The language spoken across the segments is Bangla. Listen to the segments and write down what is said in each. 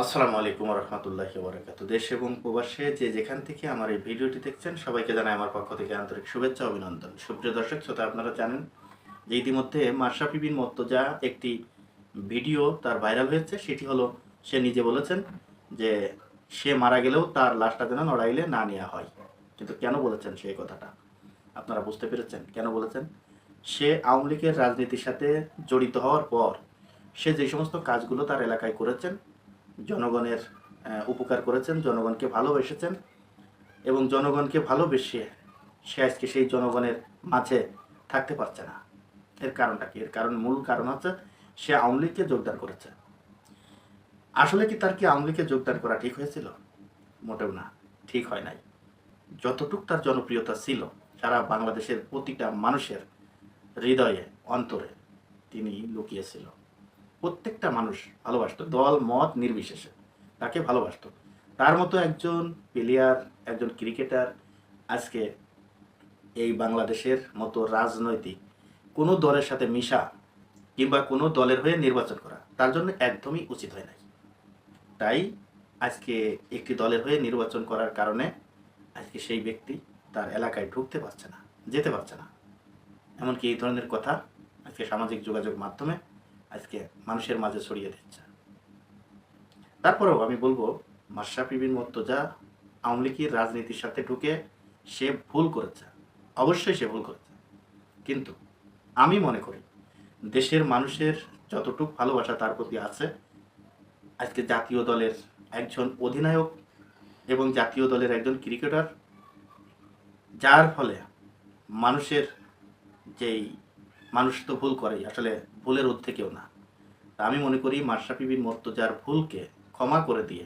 আসসালামু আলাইকুম রহমতুল্লাহি ওয়া বারাকাতুহু। দেশ এবং প্রবাসে যে যেখান থেকে আমার এই ভিডিওটি দেখছেন সবাইকে জানাই আমার পক্ষ থেকে আন্তরিক শুভেচ্ছা ও অভিনন্দন। সুপ্রিয় দর্শক শ্রোতা, আপনারা জানেন যে ইতিমধ্যে মাশরাফি বিন মুর্তজা একটি ভিডিও তার ভাইরাল হয়েছে। সেটি হলো, সে নিজে বলেছেন যে সে মারা গেলেও তার লাশটা যেন নড়াইলে না নেওয়া হয়। কিন্তু কেন বলেছেন সেই কথাটা আপনারা বুঝতে পেরেছেন? কেন বলেছেন? সে আওয়ামী লীগের রাজনীতির সাথে জড়িত হওয়ার পর সে যে সমস্ত কাজগুলো তার এলাকায় করেছেন, জনগণের উপকার করেছেন, জনগণকে ভালোবেসেছেন এবং জনগণকে ভালোবেসে সে আজকে সেই জনগণের মাঝে থাকতে পারছে না। এর কারণটা কি? এর মূল কারণ হচ্ছে সে আওয়ামী লীগকে যোগদান করেছে। আসলে কি তার কি আওয়ামী লীগে যোগদান করা ঠিক হয়েছিল? মোটেও না, ঠিক হয় নাই। যতটুক তার জনপ্রিয়তা ছিল সারা বাংলাদেশের প্রতিটা মানুষের হৃদয়ে, অন্তরে তিনি লুকিয়েছিল। প্রত্যেকটা মানুষ ভালোবাসতো, দল মত নির্বিশেষে তাকে ভালোবাসতো। তার মতো একজন প্লেয়ার, একজন ক্রিকেটার আজকে এই বাংলাদেশের মতো রাজনৈতিক কোনো দলের সাথে মিশা কিংবা কোনো দলের হয়ে নির্বাচন করা তার জন্য একদমই উচিত হয় নাই। তাই আজকে একটি দলের হয়ে নির্বাচন করার কারণে আজকে সেই ব্যক্তি তার এলাকায় ঢুকতে পারছে না, যেতে পারছে না। এমনকি এই ধরনের কথা আজকে সামাজিক যোগাযোগ মাধ্যমে আজকে মানুষের মাঝে ছড়িয়ে দিচ্ছে। তারপরেও আমি বলবো, মাশরাফি বিন মুর্তজা আওয়ামী লীগের রাজনীতির সাথে ঢুকে সে ভুল করেছে, অবশ্যই সে ভুল করেছে। কিন্তু আমি মনে করি দেশের মানুষের যতটুকু ভালোবাসা তার প্রতি আছে, আজকে জাতীয় দলের একজন অধিনায়ক এবং জাতীয় দলের একজন ক্রিকেটার, যার ফলে মানুষের যেই, মানুষ তো ভুল করেই, আসলে ভুলের ঊর্ধ্বে কেউ না। তা আমি মনে করি মাশরাফি বিন মুর্তজার ভুলকে ক্ষমা করে দিয়ে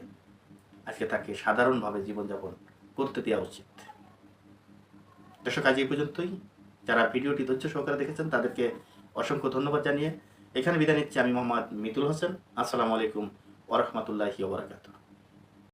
আজকে তাকে সাধারণভাবে জীবনযাপন করতে দেওয়া উচিত। দর্শক, আজ এই পর্যন্তই। যারা ভিডিওটি ধৈর্য সহকারে দেখেছেন তাদেরকে অসংখ্য ধন্যবাদ জানিয়ে এখানে বিদায় নিচ্ছি। আমি মোহাম্মদ মিতুল হোসেন। আসসালামু আলাইকুম ওয়া রাহমাতুল্লাহি ওয়া বারাকাতুহু।